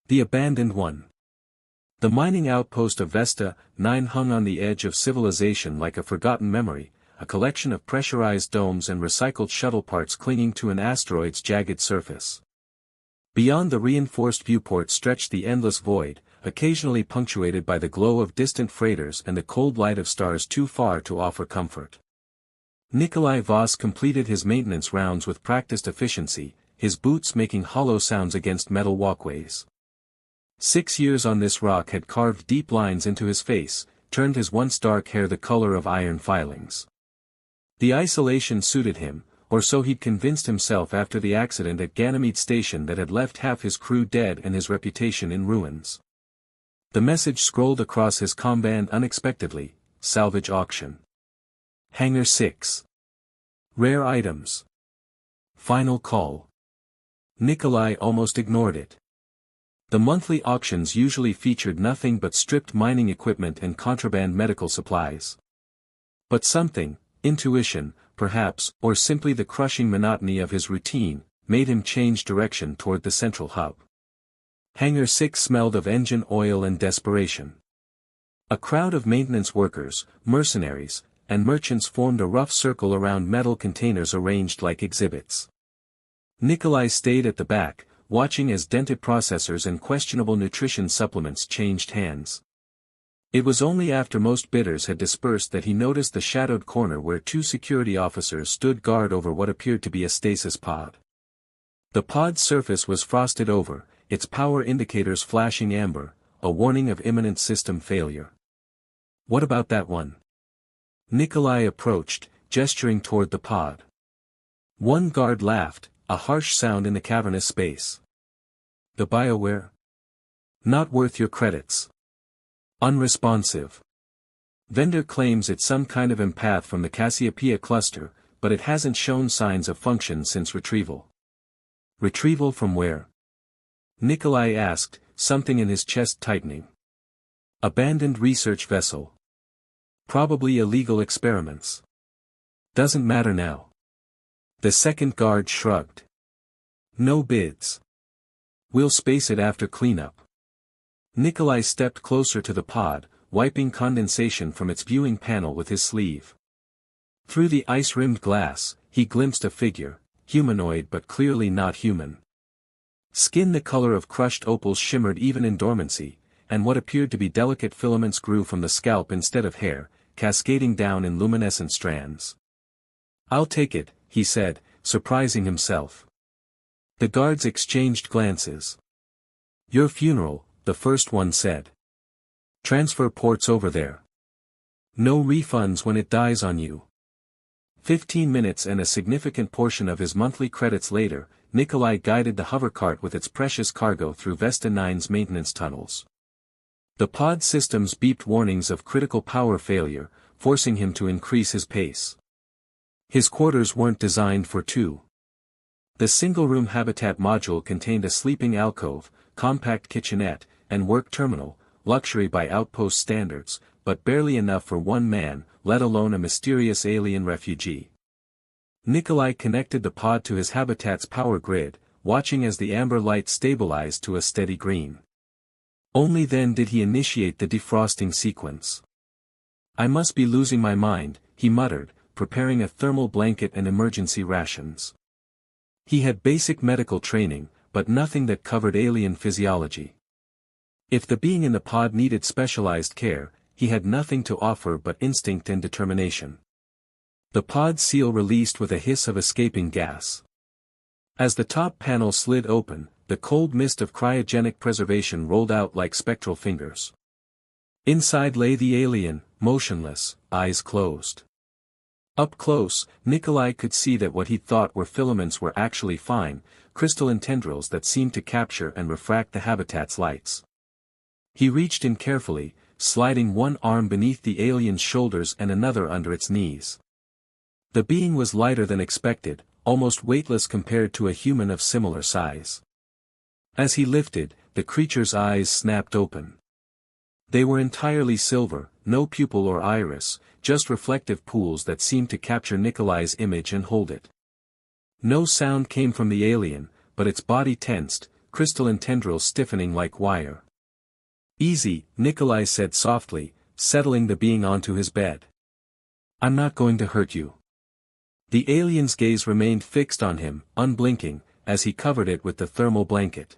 The Abandoned One. The mining outpost of Vesta 9 hung on the edge of civilization like a forgotten memory, a collection of pressurized domes and recycled shuttle parts clinging to an asteroid's jagged surface. Beyond the reinforced viewport stretched the endless void, occasionally punctuated by the glow of distant freighters and the cold light of stars too far to offer comfort. Nikolai Voss completed his maintenance rounds with practiced efficiency, his boots making hollow sounds against metal walkways. 6 years on this rock had carved deep lines into his face, turned his once dark hair the color of iron filings. The isolation suited him, or so he'd convinced himself after the accident at Ganymede Station that had left half his crew dead and his reputation in ruins. The message scrolled across his comband unexpectedly: salvage auction. Hangar 6. Rare items. Final call. Nikolai almost ignored it. The monthly auctions usually featured nothing but stripped mining equipment and contraband medical supplies. But something, intuition, perhaps, or simply the crushing monotony of his routine, made him change direction toward the central hub. Hangar 6 smelled of engine oil and desperation. A crowd of maintenance workers, mercenaries, and merchants formed a rough circle around metal containers arranged like exhibits. Nikolai stayed at the back, watching as dented processors and questionable nutrition supplements changed hands. It was only after most bidders had dispersed that he noticed the shadowed corner where 2 security officers stood guard over what appeared to be a stasis pod. The pod's surface was frosted over, its power indicators flashing amber, a warning of imminent system failure. What about that one? Nikolai approached, gesturing toward the pod. One guard laughed, a harsh sound in the cavernous space. The BioWare? Not worth your credits. Unresponsive. Vendor claims it's some kind of empath from the Cassiopeia cluster, but it hasn't shown signs of function since retrieval. Retrieval from where? Nikolai asked, something in his chest tightening. Abandoned research vessel. Probably illegal experiments. Doesn't matter now. The second guard shrugged. No bids. We'll space it after cleanup. Nikolai stepped closer to the pod, wiping condensation from its viewing panel with his sleeve. Through the ice-rimmed glass, he glimpsed a figure, humanoid but clearly not human. Skin the color of crushed opals shimmered even in dormancy, and what appeared to be delicate filaments grew from the scalp instead of hair, cascading down in luminescent strands. I'll take it, he said, surprising himself. The guards exchanged glances. Your funeral, the first one said. Transfer ports over there. No refunds when it dies on you. 15 minutes and a significant portion of his monthly credits later, Nikolai guided the hovercart with its precious cargo through Vesta 9's maintenance tunnels. The pod systems beeped warnings of critical power failure, forcing him to increase his pace. His quarters weren't designed for 2. The single-room habitat module contained a sleeping alcove, compact kitchenette, and work terminal, luxury by outpost standards, but barely enough for one man, let alone a mysterious alien refugee. Nikolai connected the pod to his habitat's power grid, watching as the amber light stabilized to a steady green. Only then did he initiate the defrosting sequence. I must be losing my mind, he muttered, preparing a thermal blanket and emergency rations. He had basic medical training, but nothing that covered alien physiology. If the being in the pod needed specialized care, he had nothing to offer but instinct and determination. The pod seal released with a hiss of escaping gas. As the top panel slid open, the cold mist of cryogenic preservation rolled out like spectral fingers. Inside lay the alien, motionless, eyes closed. Up close, Nikolai could see that what he thought were filaments were actually fine, crystalline tendrils that seemed to capture and refract the habitat's lights. He reached in carefully, sliding one arm beneath the alien's shoulders and another under its knees. The being was lighter than expected, almost weightless compared to a human of similar size. As he lifted, the creature's eyes snapped open. They were entirely silver, no pupil or iris, just reflective pools that seemed to capture Nikolai's image and hold it. No sound came from the alien, but its body tensed, crystalline tendrils stiffening like wire. "Easy," Nikolai said softly, settling the being onto his bed. "I'm not going to hurt you." The alien's gaze remained fixed on him, unblinking, as he covered it with the thermal blanket.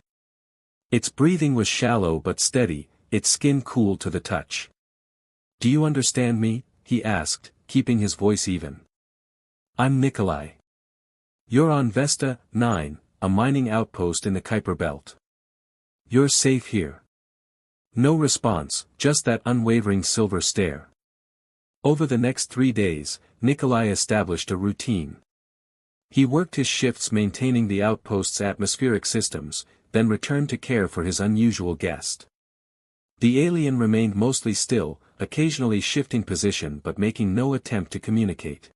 Its breathing was shallow but steady, its skin cool to the touch. "Do you understand me?" he asked, keeping his voice even. "I'm Nikolai. You're on Vesta 9, a mining outpost in the Kuiper Belt. You're safe here." No response, just that unwavering silver stare. Over the next 3 days, Nikolai established a routine. He worked his shifts maintaining the outpost's atmospheric systems, then returned to care for his unusual guest. The alien remained mostly still, occasionally shifting position but making no attempt to communicate.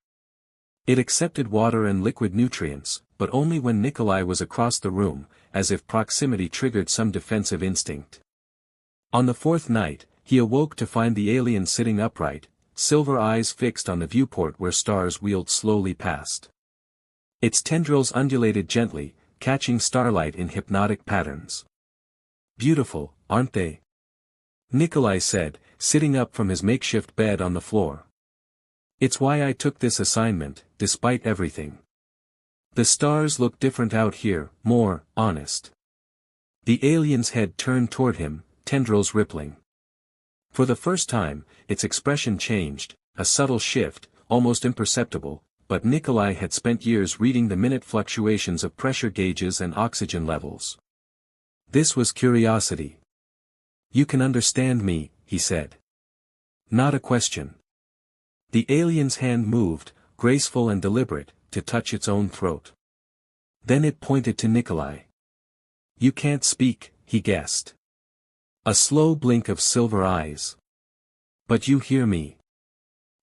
It accepted water and liquid nutrients, but only when Nikolai was across the room, as if proximity triggered some defensive instinct. On the 4th night, he awoke to find the alien sitting upright, silver eyes fixed on the viewport where stars wheeled slowly past. Its tendrils undulated gently, catching starlight in hypnotic patterns. "Beautiful, aren't they?" Nikolai said, sitting up from his makeshift bed on the floor. "It's why I took this assignment, despite everything. The stars look different out here, more honest." The alien's head turned toward him, tendrils rippling. For the first time, its expression changed, a subtle shift, almost imperceptible, but Nikolai had spent years reading the minute fluctuations of pressure gauges and oxygen levels. This was curiosity. "You can understand me," he said. "Not a question." The alien's hand moved, graceful and deliberate, to touch its own throat. Then it pointed to Nikolai. "You can't speak," he guessed. A slow blink of silver eyes. "But you hear me.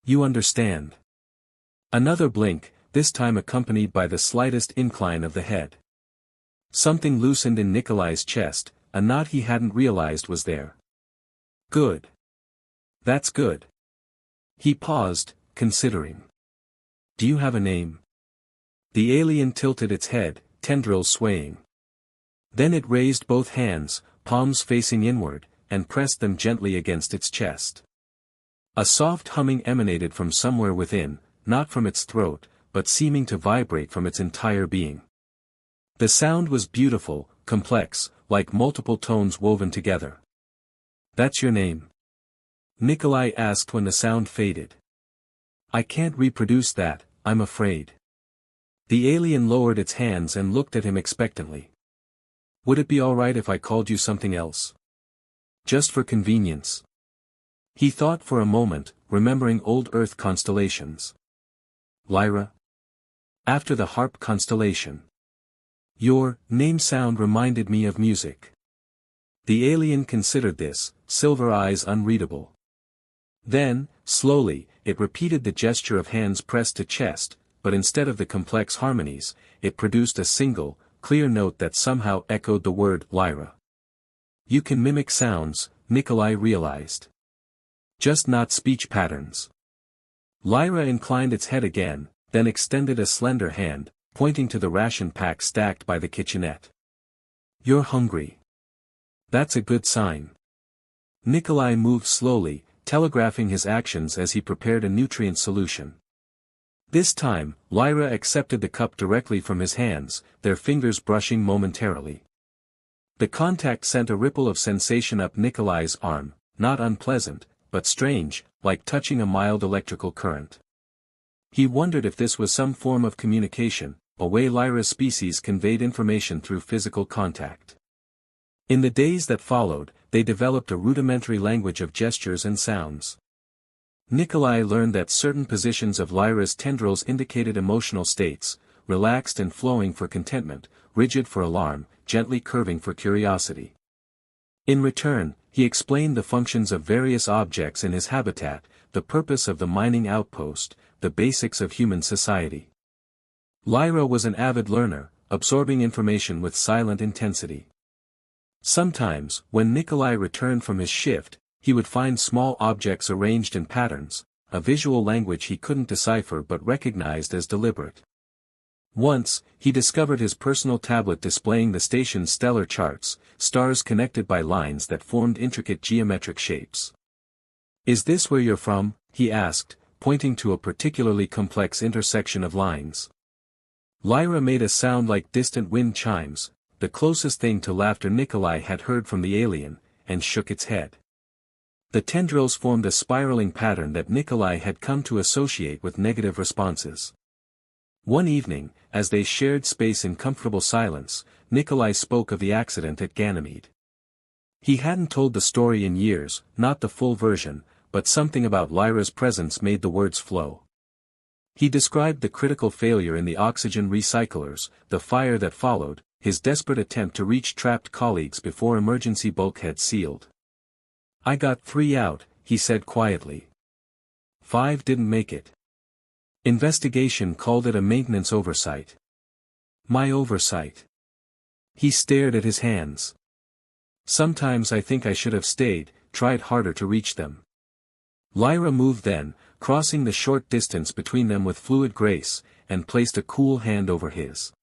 You understand." Another blink, this time accompanied by the slightest incline of the head. Something loosened in Nikolai's chest, a knot he hadn't realized was there. "Good. That's good." He paused, considering. "Do you have a name?" The alien tilted its head, tendrils swaying. Then it raised both hands, palms facing inward, and pressed them gently against its chest. A soft humming emanated from somewhere within, not from its throat, but seeming to vibrate from its entire being. The sound was beautiful, complex, like multiple tones woven together. "That's your name?" Nikolai asked when the sound faded. "I can't reproduce that, I'm afraid." The alien lowered its hands and looked at him expectantly. "Would it be alright if I called you something else? Just for convenience." He thought for a moment, remembering old Earth constellations. "Lyra? After the harp constellation." "Your name sound reminded me of music." The alien considered this, silver eyes unreadable. Then, slowly, it repeated the gesture of hands pressed to chest, but instead of the complex harmonies, it produced a single, clear note that somehow echoed the word Lyra. "You can mimic sounds," Nikolai realized. "Just not speech patterns." Lyra inclined its head again, then extended a slender hand, pointing to the ration pack stacked by the kitchenette. "You're hungry. That's a good sign." Nikolai moved slowly, telegraphing his actions as he prepared a nutrient solution. This time, Lyra accepted the cup directly from his hands, their fingers brushing momentarily. The contact sent a ripple of sensation up Nikolai's arm, not unpleasant, but strange, like touching a mild electrical current. He wondered if this was some form of communication, a way Lyra's species conveyed information through physical contact. In the days that followed, they developed a rudimentary language of gestures and sounds. Nikolai learned that certain positions of Lyra's tendrils indicated emotional states, relaxed and flowing for contentment, rigid for alarm, gently curving for curiosity. In return, he explained the functions of various objects in his habitat, the purpose of the mining outpost, the basics of human society. Lyra was an avid learner, absorbing information with silent intensity. Sometimes, when Nikolai returned from his shift, he would find small objects arranged in patterns, a visual language he couldn't decipher but recognized as deliberate. Once, he discovered his personal tablet displaying the station's stellar charts, stars connected by lines that formed intricate geometric shapes. "Is this where you're from?" he asked, pointing to a particularly complex intersection of lines. Lyra made a sound like distant wind chimes, the closest thing to laughter Nikolai had heard from the alien, and shook its head. The tendrils formed a spiraling pattern that Nikolai had come to associate with negative responses. One evening, as they shared space in comfortable silence, Nikolai spoke of the accident at Ganymede. He hadn't told the story in years, not the full version, but something about Lyra's presence made the words flow. He described the critical failure in the oxygen recyclers, the fire that followed, his desperate attempt to reach trapped colleagues before emergency bulkheads sealed. "I got 3 out," he said quietly. 5 didn't make it. Investigation called it a maintenance oversight. My oversight. He stared at his hands. "Sometimes I think I should have stayed, tried harder to reach them." Lyra moved then, crossing the short distance between them with fluid grace, and placed a cool hand over his.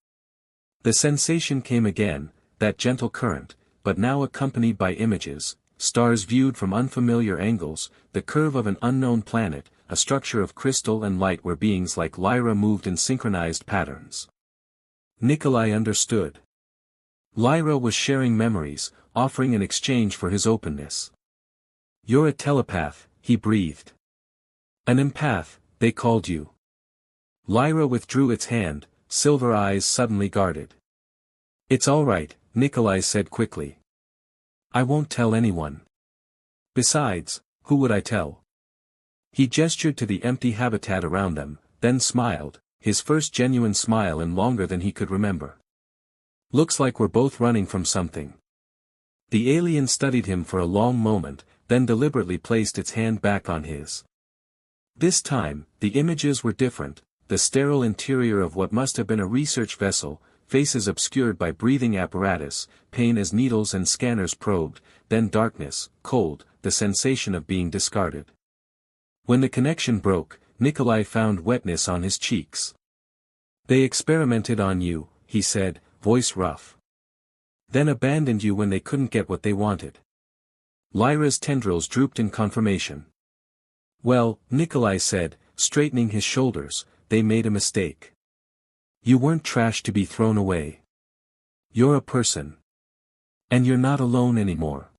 The sensation came again, that gentle current, but now accompanied by images, stars viewed from unfamiliar angles, the curve of an unknown planet, a structure of crystal and light where beings like Lyra moved in synchronized patterns. Nikolai understood. Lyra was sharing memories, offering an exchange for his openness. "You're a telepath," he breathed. "An empath, they called you." Lyra withdrew its hand, silver eyes suddenly guarded. "It's all right," Nikolai said quickly. "I won't tell anyone. Besides, who would I tell?" He gestured to the empty habitat around them, then smiled, his first genuine smile in longer than he could remember. "Looks like we're both running from something." The alien studied him for a long moment, then deliberately placed its hand back on his. This time, the images were different, the sterile interior of what must have been a research vessel, faces obscured by breathing apparatus, pain as needles and scanners probed, then darkness, cold, the sensation of being discarded. When the connection broke, Nikolai found wetness on his cheeks. "They experimented on you," he said, voice rough. "Then abandoned you when they couldn't get what they wanted." Lyra's tendrils drooped in confirmation. "Well," Nikolai said, straightening his shoulders, "they made a mistake. You weren't trash to be thrown away. You're a person. And you're not alone anymore."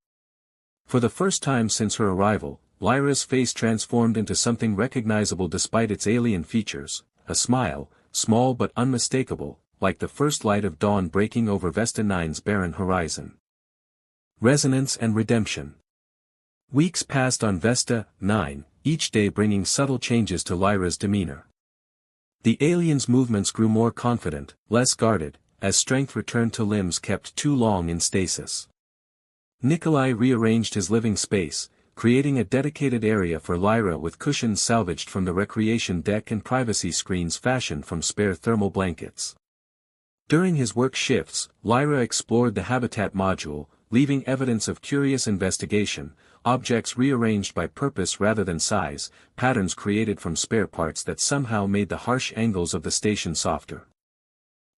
For the first time since her arrival, Lyra's face transformed into something recognizable despite its alien features, a smile, small but unmistakable, like the first light of dawn breaking over Vesta 9's barren horizon. Resonance and redemption. Weeks passed on Vesta 9, each day bringing subtle changes to Lyra's demeanor. The alien's movements grew more confident, less guarded, as strength returned to limbs kept too long in stasis. Nikolai rearranged his living space, creating a dedicated area for Lyra with cushions salvaged from the recreation deck and privacy screens fashioned from spare thermal blankets. During his work shifts, Lyra explored the habitat module, leaving evidence of curious investigation, objects rearranged by purpose rather than size, patterns created from spare parts that somehow made the harsh angles of the station softer.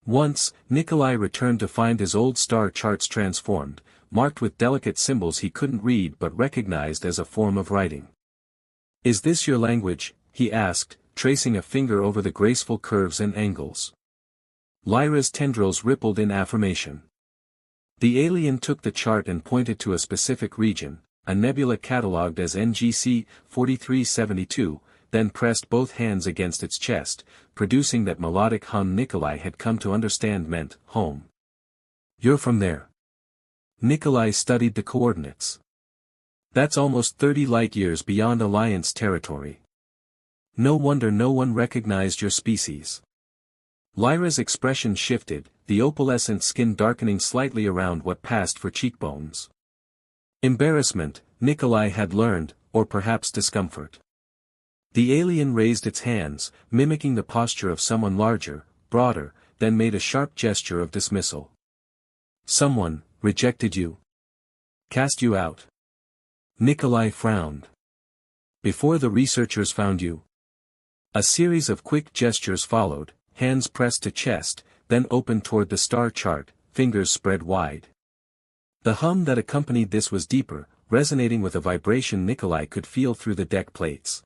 Once, Nikolai returned to find his old star charts transformed, marked with delicate symbols he couldn't read but recognized as a form of writing. "Is this your language?" he asked, tracing a finger over the graceful curves and angles. Lyra's tendrils rippled in affirmation. The alien took the chart and pointed to a specific region, a nebula catalogued as NGC 4372, then pressed both hands against its chest, producing that melodic hum Nikolai had come to understand meant home. "You're from there." Nikolai studied the coordinates. "That's almost 30 light-years beyond Alliance territory. No wonder no one recognized your species." Lyra's expression shifted, the opalescent skin darkening slightly around what passed for cheekbones. Embarrassment, Nikolai had learned, or perhaps discomfort. The alien raised its hands, mimicking the posture of someone larger, broader, then made a sharp gesture of dismissal. "Someone rejected you? Cast you out?" Nikolai frowned. "Before the researchers found you?" A series of quick gestures followed, hands pressed to chest, then opened toward the star chart, fingers spread wide. The hum that accompanied this was deeper, resonating with a vibration Nikolai could feel through the deck plates.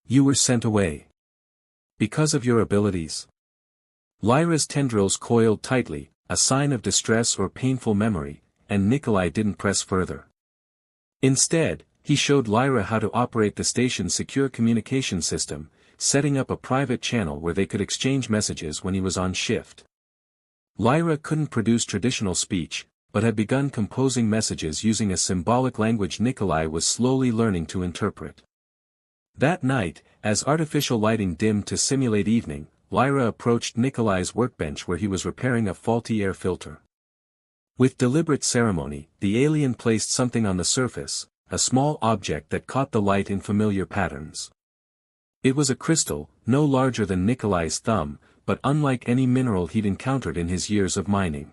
You were sent away. Because of your abilities. Lyra's tendrils coiled tightly, a sign of distress or painful memory, and Nikolai didn't press further. Instead, he showed Lyra how to operate the station's secure communication system, setting up a private channel where they could exchange messages when he was on shift. Lyra couldn't produce traditional speech, but had begun composing messages using a symbolic language Nikolai was slowly learning to interpret. That night, as artificial lighting dimmed to simulate evening, Lyra approached Nikolai's workbench where he was repairing a faulty air filter. With deliberate ceremony, the alien placed something on the surface, a small object that caught the light in familiar patterns. It was a crystal, no larger than Nikolai's thumb, but unlike any mineral he'd encountered in his years of mining.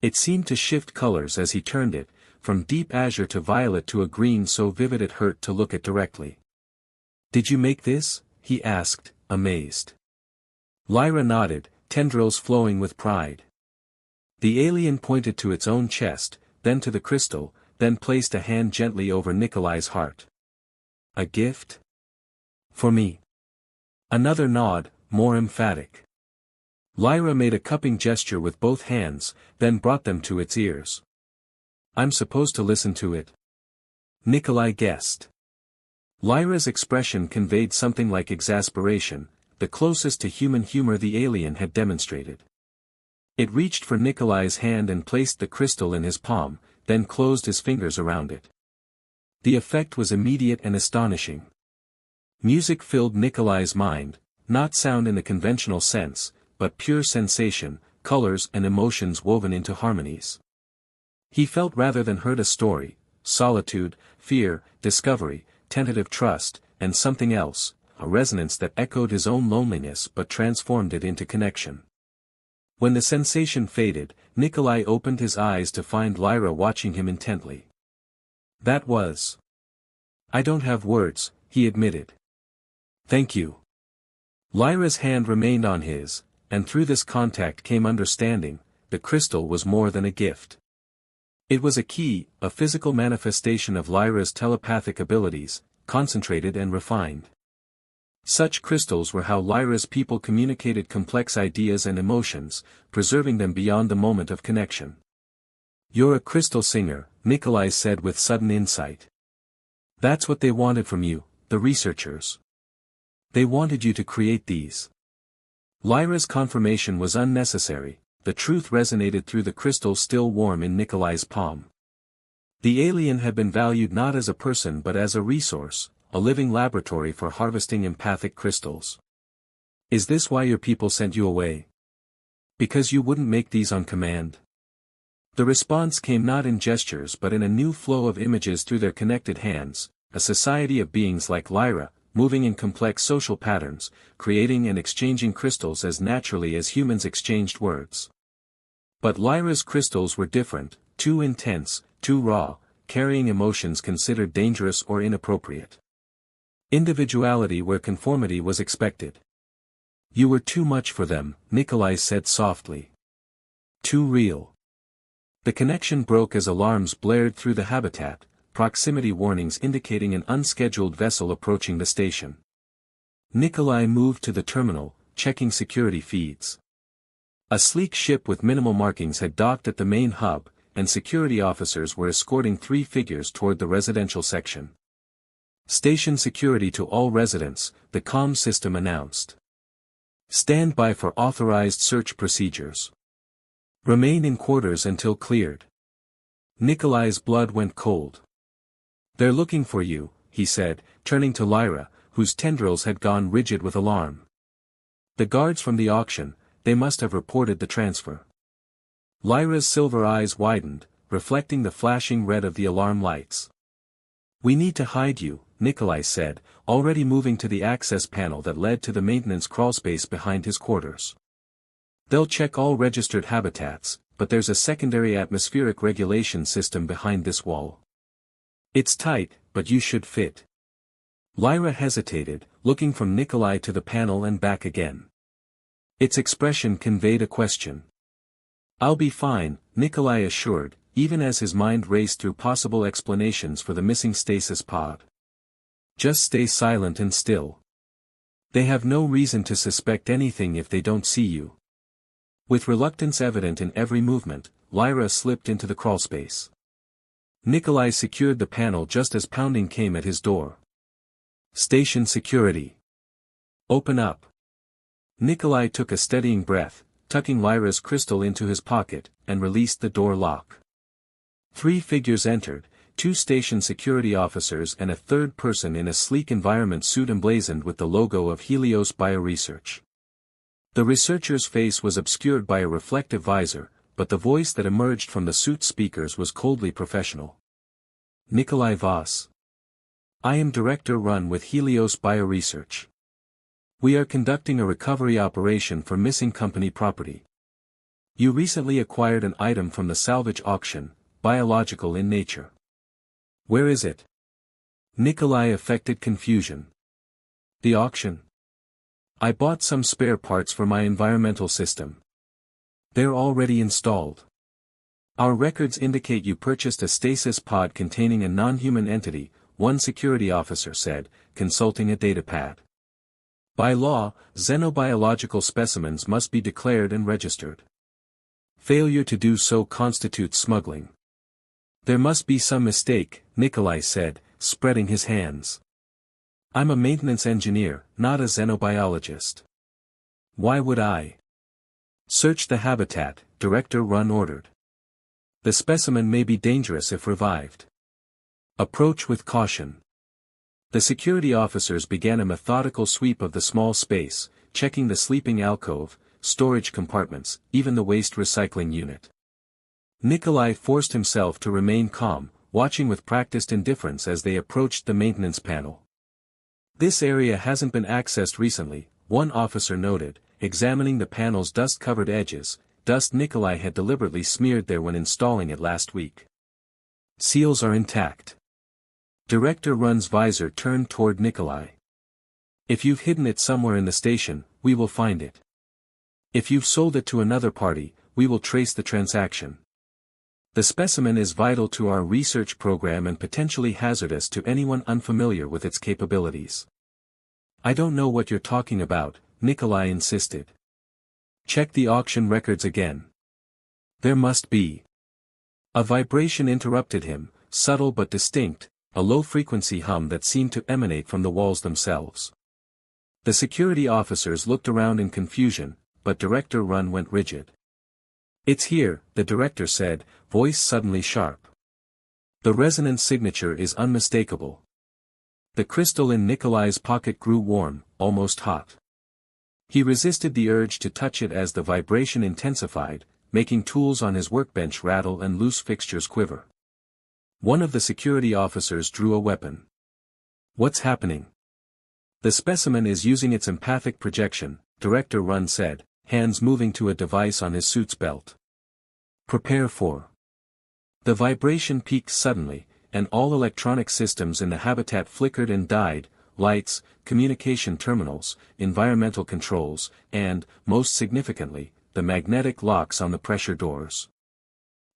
It seemed to shift colors as he turned it, from deep azure to violet to a green so vivid it hurt to look at directly. Did you make this? He asked, amazed. Lyra nodded, tendrils flowing with pride. The alien pointed to its own chest, then to the crystal, then placed a hand gently over Nikolai's heart. A gift? For me. Another nod, more emphatic. Lyra made a cupping gesture with both hands, then brought them to its ears. I'm supposed to listen to it? Nikolai guessed. Lyra's expression conveyed something like exasperation, the closest to human humor the alien had demonstrated. It reached for Nikolai's hand and placed the crystal in his palm, then closed his fingers around it. The effect was immediate and astonishing. Music filled Nikolai's mind, not sound in the conventional sense, but pure sensation, colors and emotions woven into harmonies. He felt rather than heard a story, solitude, fear, discovery, tentative trust, and something else, a resonance that echoed his own loneliness but transformed it into connection. When the sensation faded, Nikolai opened his eyes to find Lyra watching him intently. That was. I don't have words, he admitted. Thank you. Lyra's hand remained on his, and through this contact came understanding. The crystal was more than a gift. It was a key, a physical manifestation of Lyra's telepathic abilities, concentrated and refined. Such crystals were how Lyra's people communicated complex ideas and emotions, preserving them beyond the moment of connection. You're a crystal singer, Nikolai said with sudden insight. That's what they wanted from you, the researchers. They wanted you to create these. Lyra's confirmation was unnecessary, the truth resonated through the crystal still warm in Nikolai's palm. The alien had been valued not as a person but as a resource, a living laboratory for harvesting empathic crystals. Is this why your people sent you away? Because you wouldn't make these on command? The response came not in gestures but in a new flow of images through their connected hands, a society of beings like Lyra, moving in complex social patterns, creating and exchanging crystals as naturally as humans exchanged words. But Lyra's crystals were different, too intense, too raw, carrying emotions considered dangerous or inappropriate. Individuality where conformity was expected. You were too much for them, Nikolai said softly. Too real. The connection broke as alarms blared through the habitat, proximity warnings indicating an unscheduled vessel approaching the station. Nikolai moved to the terminal, checking security feeds. A sleek ship with minimal markings had docked at the main hub, and security officers were escorting 3 figures toward the residential section. Station security to all residents, the comm system announced. Stand by for authorized search procedures. Remain in quarters until cleared. Nikolai's blood went cold. They're looking for you, he said, turning to Lyra, whose tendrils had gone rigid with alarm. The guards from the auction, they must have reported the transfer. Lyra's silver eyes widened, reflecting the flashing red of the alarm lights. We need to hide you, Nikolai said, already moving to the access panel that led to the maintenance crawlspace behind his quarters. They'll check all registered habitats, but there's a secondary atmospheric regulation system behind this wall. It's tight, but you should fit. Lyra hesitated, looking from Nikolai to the panel and back again. Its expression conveyed a question. "I'll be fine," Nikolai assured, even as his mind raced through possible explanations for the missing stasis pod. "Just stay silent and still. They have no reason to suspect anything if they don't see you." With reluctance evident in every movement, Lyra slipped into the crawlspace. Nikolai secured the panel just as pounding came at his door. "Station security. Open up." Nikolai took a steadying breath, tucking Lyra's crystal into his pocket, and released the door lock. 3 figures entered, 2 station security officers and a third person in a sleek environment suit emblazoned with the logo of Helios Bioresearch. The researcher's face was obscured by a reflective visor, but the voice that emerged from the suit's speakers was coldly professional. "Nikolai Voss. I am Director Run with Helios Bioresearch. We are conducting a recovery operation for missing company property. You recently acquired an item from the salvage auction, biological in nature. Where is it?" Nikolai affected confusion. "The auction? I bought some spare parts for my environmental system. They're already installed. Our records indicate you purchased a stasis pod containing a non-human entity," one security officer said, consulting a datapad. "By law, xenobiological specimens must be declared and registered. Failure to do so constitutes smuggling." "There must be some mistake," Nikolai said, spreading his hands. "I'm a maintenance engineer, not a xenobiologist. Why would I?" "Search the habitat," Director Run ordered. "The specimen may be dangerous if revived. Approach with caution." The security officers began a methodical sweep of the small space, checking the sleeping alcove, storage compartments, even the waste recycling unit. Nikolai forced himself to remain calm, watching with practiced indifference as they approached the maintenance panel. "This area hasn't been accessed recently," one officer noted, examining the panel's dust-covered edges, dust Nikolai had deliberately smeared there when installing it last week. "Seals are intact." Director Run's visor turned toward Nikolai. "If you've hidden it somewhere in the station, we will find it. If you've sold it to another party, we will trace the transaction. The specimen is vital to our research program and potentially hazardous to anyone unfamiliar with its capabilities." "I don't know what you're talking about," Nikolai insisted. "Check the auction records again." "There must be." A vibration interrupted him, subtle but distinct, a low-frequency hum that seemed to emanate from the walls themselves. The security officers looked around in confusion, but Director Run went rigid. "It's here," the director said, voice suddenly sharp. "The resonance signature is unmistakable." The crystal in Nikolai's pocket grew warm, almost hot. He resisted the urge to touch it as the vibration intensified, making tools on his workbench rattle and loose fixtures quiver. One of the security officers drew a weapon. "What's happening?" "The specimen is using its empathic projection," Director Run said, hands moving to a device on his suit's belt. "Prepare for." The vibration peaked suddenly, and all electronic systems in the habitat flickered and died, lights, communication terminals, environmental controls, and, most significantly, the magnetic locks on the pressure doors.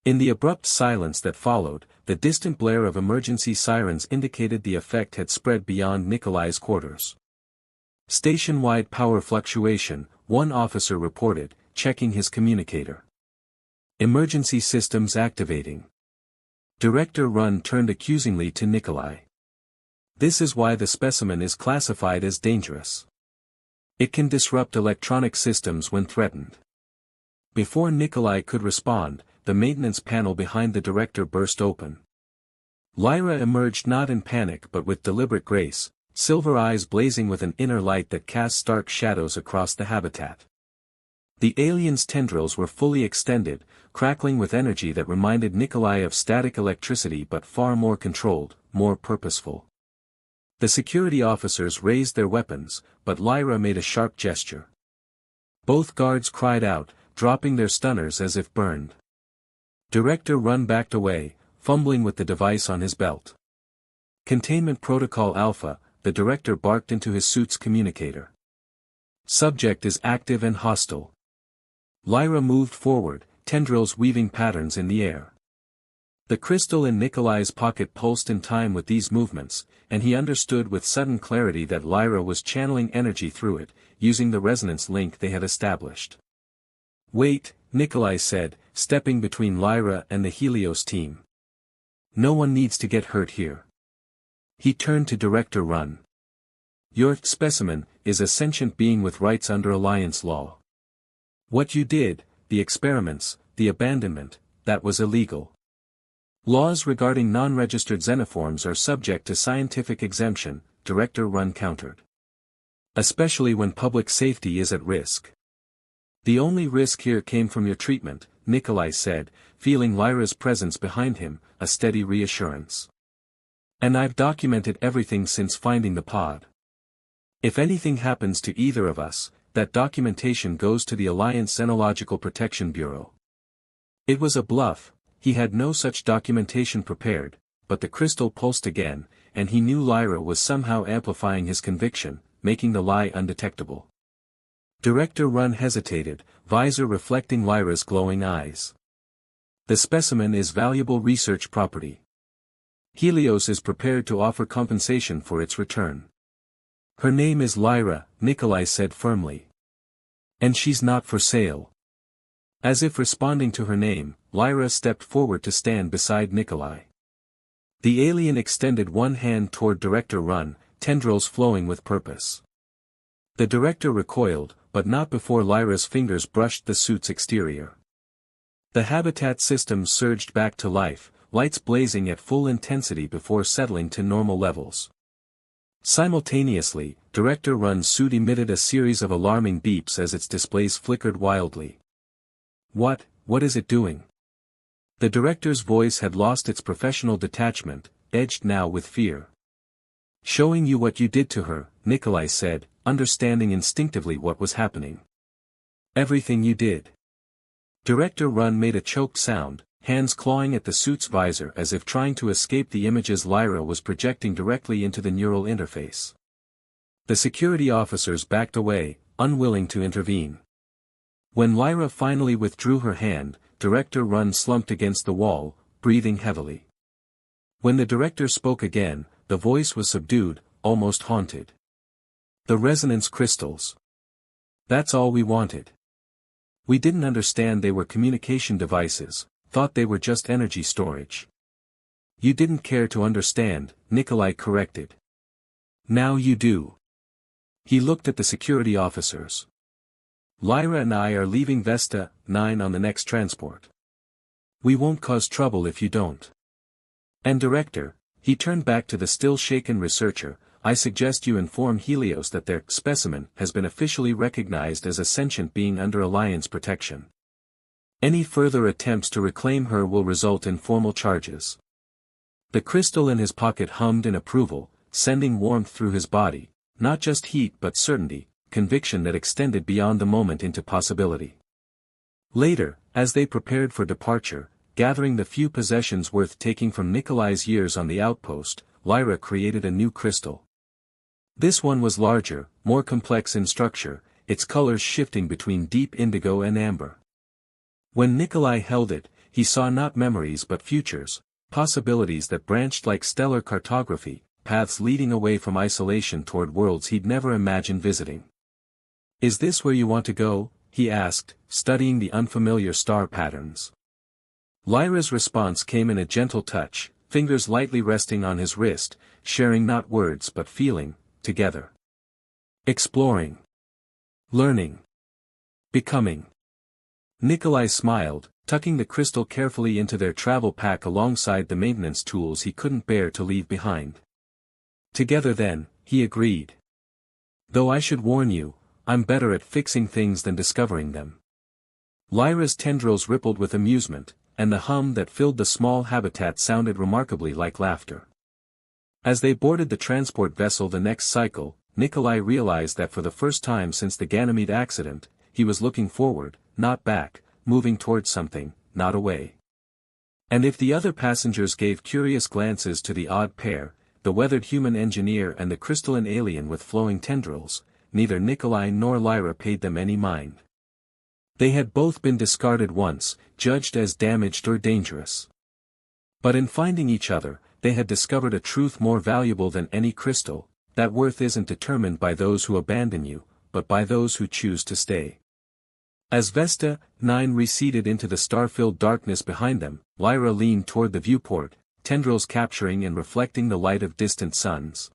In the abrupt silence that followed, the distant blare of emergency sirens indicated the effect had spread beyond Nikolai's quarters. "Station-wide power fluctuation," one officer reported, checking his communicator. "Emergency systems activating." Director Run turned accusingly to Nikolai. "This is why the specimen is classified as dangerous. It can disrupt electronic systems when threatened." Before Nikolai could respond, the maintenance panel behind the director burst open. Lyra emerged not in panic but with deliberate grace, silver eyes blazing with an inner light that cast stark shadows across the habitat. The alien's tendrils were fully extended, crackling with energy that reminded Nikolai of static electricity but far more controlled, more purposeful. The security officers raised their weapons, but Lyra made a sharp gesture. Both guards cried out, dropping their stunners as if burned. Director Run backed away, fumbling with the device on his belt. "Containment Protocol Alpha," the director barked into his suit's communicator. Subject is active and hostile. Lyra moved forward, tendrils weaving patterns in the air. The crystal in Nikolai's pocket pulsed in time with these movements, and he understood with sudden clarity that Lyra was channeling energy through it, using the resonance link they had established. "Wait," Nikolai said, stepping between Lyra and the Helios team. "No one needs to get hurt here." He turned to Director Run. "Your specimen is a sentient being with rights under Alliance law. What you did, the experiments, the abandonment, that was illegal. Laws regarding non-registered xenoforms are subject to scientific exemption," Director Run countered. "Especially when public safety is at risk." "The only risk here came from your treatment," Nikolai said, feeling Lyra's presence behind him, a steady reassurance. "And I've documented everything since finding the pod. If anything happens to either of us, that documentation goes to the Alliance Xenological Protection Bureau." It was a bluff, he had no such documentation prepared, but the crystal pulsed again, and he knew Lyra was somehow amplifying his conviction, making the lie undetectable. Director Run hesitated, visor reflecting Lyra's glowing eyes. "The specimen is valuable research property. Helios is prepared to offer compensation for its return." "Her name is Lyra," Nikolai said firmly. "And she's not for sale." As if responding to her name, Lyra stepped forward to stand beside Nikolai. The alien extended one hand toward Director Run, tendrils flowing with purpose. The director recoiled, but not before Lyra's fingers brushed the suit's exterior. The habitat system surged back to life, lights blazing at full intensity before settling to normal levels. Simultaneously, Director Run's suit emitted a series of alarming beeps as its displays flickered wildly. What is it doing?" The director's voice had lost its professional detachment, edged now with fear. "Showing you what you did to her," Nikolai said, understanding instinctively what was happening. "Everything you did." Director Run made a choked sound, hands clawing at the suit's visor as if trying to escape the images Lyra was projecting directly into the neural interface. The security officers backed away, unwilling to intervene. When Lyra finally withdrew her hand, Director Run slumped against the wall, breathing heavily. When the director spoke again, the voice was subdued, almost haunted. "The resonance crystals. That's all we wanted. We didn't understand they were communication devices, thought they were just energy storage." "You didn't care to understand," Nikolai corrected. "Now you do." He looked at the security officers. "Lyra and I are leaving Vesta 9 on the next transport. We won't cause trouble if you don't. And Director," he turned back to the still shaken researcher, "I suggest you inform Helios that their specimen has been officially recognized as a sentient being under Alliance protection. Any further attempts to reclaim her will result in formal charges." The crystal in his pocket hummed in approval, sending warmth through his body, not just heat but certainty, conviction that extended beyond the moment into possibility. Later, as they prepared for departure, gathering the few possessions worth taking from Nikolai's years on the outpost, Lyra created a new crystal. This one was larger, more complex in structure, its colors shifting between deep indigo and amber. When Nikolai held it, he saw not memories but futures, possibilities that branched like stellar cartography, paths leading away from isolation toward worlds he'd never imagined visiting. "Is this where you want to go?" he asked, studying the unfamiliar star patterns. Lyra's response came in a gentle touch, fingers lightly resting on his wrist, sharing not words but feeling, together. "Exploring. Learning. Becoming." Nikolai smiled, tucking the crystal carefully into their travel pack alongside the maintenance tools he couldn't bear to leave behind. "Together then," he agreed. "Though I should warn you, I'm better at fixing things than discovering them." Lyra's tendrils rippled with amusement, and the hum that filled the small habitat sounded remarkably like laughter. As they boarded the transport vessel the next cycle, Nikolai realized that for the first time since the Ganymede accident, he was looking forward, not back, moving towards something, not away. And if the other passengers gave curious glances to the odd pair, the weathered human engineer and the crystalline alien with flowing tendrils, neither Nikolai nor Lyra paid them any mind. They had both been discarded once, judged as damaged or dangerous. But in finding each other, they had discovered a truth more valuable than any crystal, that worth isn't determined by those who abandon you, but by those who choose to stay. As Vesta, 9 receded into the star-filled darkness behind them, Lyra leaned toward the viewport, tendrils capturing and reflecting the light of distant suns.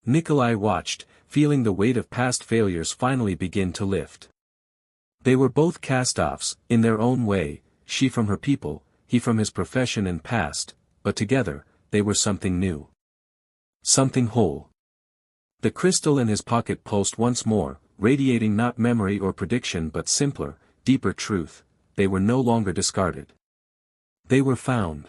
Nikolai watched, feeling the weight of past failures finally begin to lift. They were both cast-offs, in their own way, she from her people, he from his profession and past, but together, they were something new. Something whole. The crystal in his pocket pulsed once more, radiating not memory or prediction but simpler, deeper truth. They were no longer discarded. They were found.